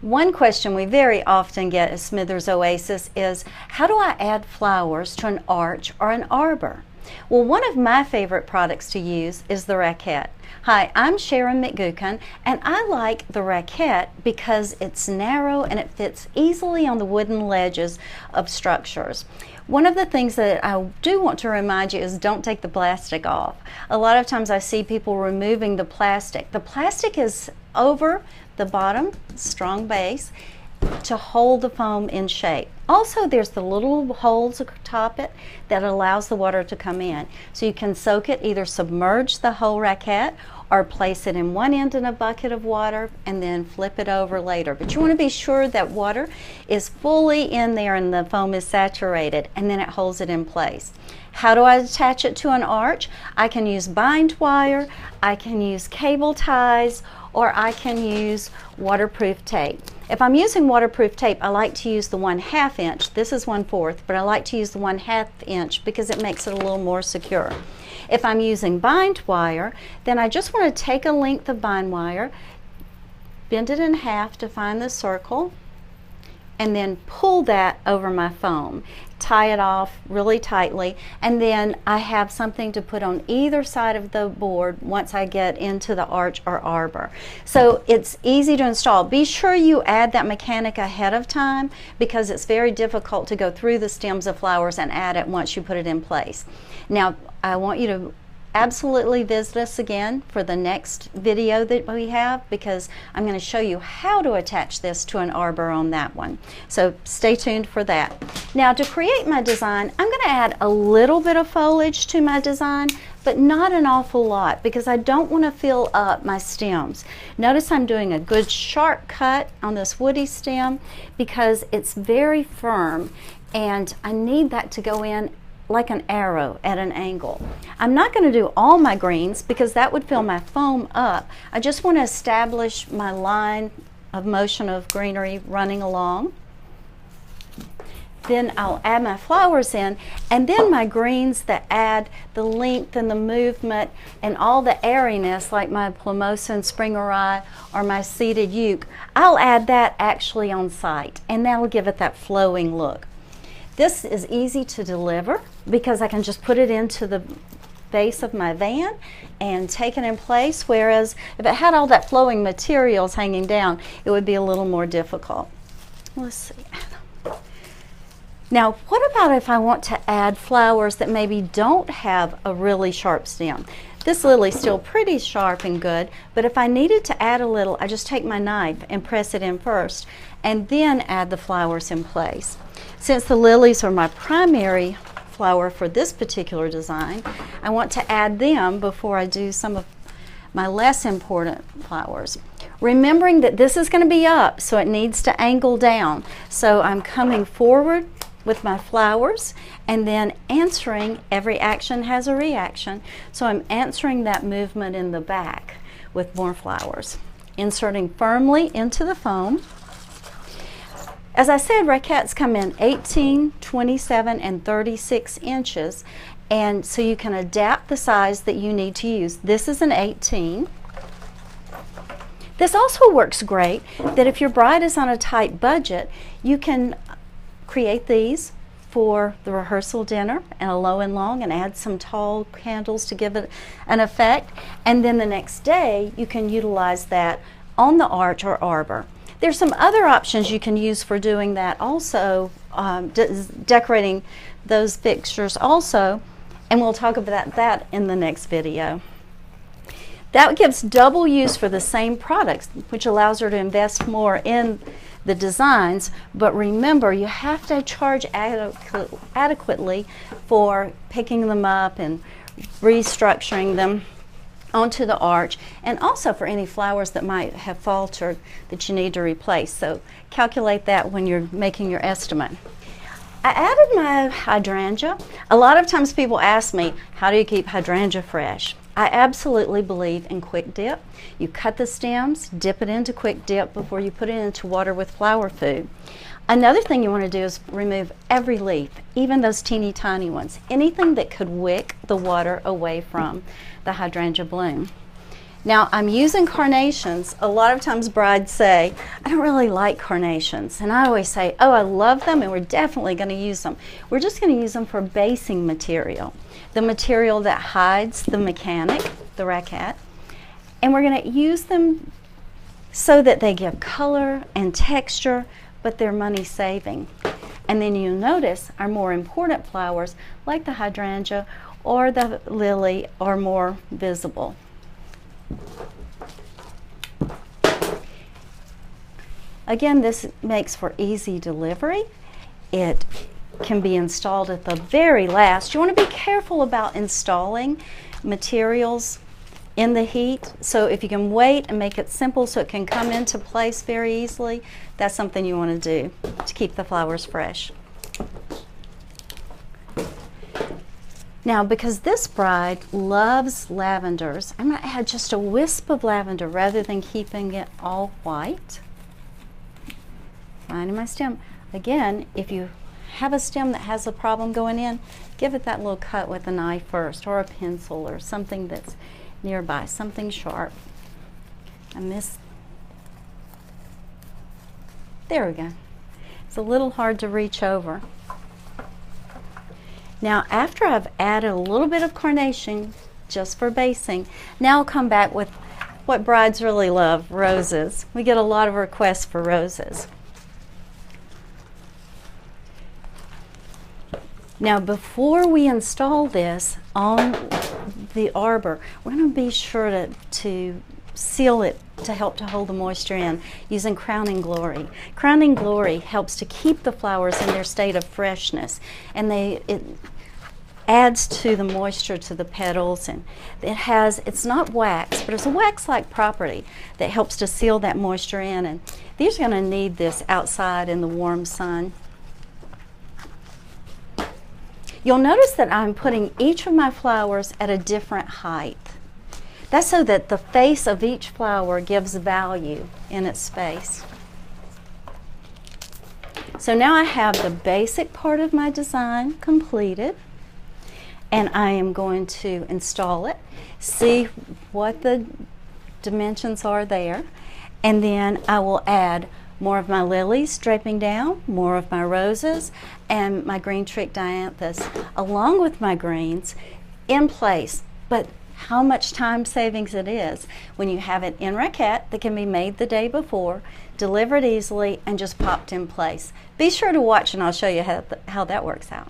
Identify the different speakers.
Speaker 1: One question we very often get at Smithers Oasis is, how do I add flowers to an arch or an arbor? Well, one of my favorite products to use is the Racquette. Hi, I'm Sharon McGukin, and I like the Racquette because it's narrow and it fits easily on the wooden ledges of structures. One of the things that I do want to remind you is don't take the plastic off. A lot of times I see people removing the plastic. The plastic is over the bottom, strong base, to hold the foam in shape. Also, there's the little holes atop it that allows the water to come in. So you can soak it, either submerge the whole Racquette or place it in one end in a bucket of water and then flip it over later. But you want to be sure that water is fully in there and the foam is saturated, and then it holds it in place. How do I attach it to an arch? I can use bind wire, I can use cable ties, or I can use waterproof tape. If I'm using waterproof tape, I like to use the 1/2 inch. This is 1/4, but I like to use the 1/2 inch because it makes it a little more secure. If I'm using bind wire, then I just want to take a length of bind wire, bend it in half to find the circle, and then pull that over my foam. Tie it off really tightly, and then I have something to put on either side of the board once I get into the arch or arbor. So it's easy to install. Be sure you add that mechanic ahead of time because it's very difficult to go through the stems of flowers and add it once you put it in place. Now, I want you to absolutely visit us again for the next video that we have, because I'm going to show you how to attach this to an arbor on that one. So stay tuned for that. Now, to create my design, I'm going to add a little bit of foliage to my design, but not an awful lot because I don't want to fill up my stems. Notice I'm doing a good sharp cut on this woody stem because it's very firm and I need that to go in like an arrow at an angle. I'm not going to do all my greens because that would fill my foam up. I just want to establish my line of motion of greenery running along. Then I'll add my flowers in, and then my greens that add the length and the movement and all the airiness, like my plumosa and springerii or my seeded uke, I'll add that actually on site, and that'll give it that flowing look. This is easy to deliver because I can just put it into the base of my van and take it in place, whereas if it had all that flowing materials hanging down, it would be a little more difficult. Let's see. Now, what about if I want to add flowers that maybe don't have a really sharp stem? This lily's still pretty sharp and good, but if I needed to add a little, I just take my knife and press it in first and then add the flowers in place. Since the lilies are my primary flower for this particular design, I want to add them before I do some of my less important flowers. Remembering that this is going to be up, so it needs to angle down. So I'm coming forward with my flowers and then answering. Every action has a reaction, so I'm answering that movement in the back with more flowers. Inserting firmly into the foam. As I said, Racquettes come in 18, 27, and 36 inches, and so you can adapt the size that you need to use. This is an 18. This also works great that if your bride is on a tight budget, you can create these for the rehearsal dinner and a low and long and add some tall candles to give it an effect, and then the next day you can utilize that on the arch or arbor. There's some other options you can use for doing that also, decorating those fixtures also, and we'll talk about that in the next video. That gives double use for the same products, which allows her to invest more in the designs, but remember, you have to charge adequately for picking them up and restructuring them onto the arch, and also for any flowers that might have faltered that you need to replace. So calculate that when you're making your estimate. I added my hydrangea. A lot of times people ask me, how do you keep hydrangea fresh? I absolutely believe in quick dip. You cut the stems, dip it into quick dip before you put it into water with flower food. Another thing you want to do is remove every leaf, even those teeny tiny ones, anything that could wick the water away from the hydrangea bloom. Now I'm using carnations. A lot of times brides say, I don't really like carnations. And I always say, oh, I love them and we're definitely going to use them. We're just going to use them for basing material. The material that hides the mechanic, the Racquette. And we're going to use them so that they give color and texture, but they're money saving. And then you'll notice our more important flowers, like the hydrangea or the lily, are more visible. Again, this makes for easy delivery. It can be installed at the very last. You want to be careful about installing materials in the heat. So if you can wait and make it simple so it can come into place very easily, that's something you want to do to keep the flowers fresh. Now, because this bride loves lavenders, I'm going to add just a wisp of lavender rather than keeping it all white. Finding my stem. Again, if you have a stem that has a problem going in, give it that little cut with a knife first, or a pencil, or something that's nearby, something sharp. There we go. It's a little hard to reach over. Now, after I've added a little bit of carnation just for basing, now I'll come back with what brides really love, roses. We get a lot of requests for roses. Now, before we install this on the arbor, we're going to be sure to seal it to help to hold the moisture in using Crowning Glory. Crowning Glory helps to keep the flowers in their state of freshness, and it adds to the moisture to the petals, and it's not wax, but it's a wax-like property that helps to seal that moisture in. And these are going to need this outside in the warm sun. You'll notice that I'm putting each of my flowers at a different height. That's so that the face of each flower gives value in its space. So now I have the basic part of my design completed, and I am going to install it, see what the dimensions are there, and then I will add more of my lilies draping down, more of my roses, and my green trick dianthus, along with my greens in place. But how much time savings it is when you have it in Racquette that can be made the day before, delivered easily, and just popped in place. Be sure to watch and I'll show you how that works out.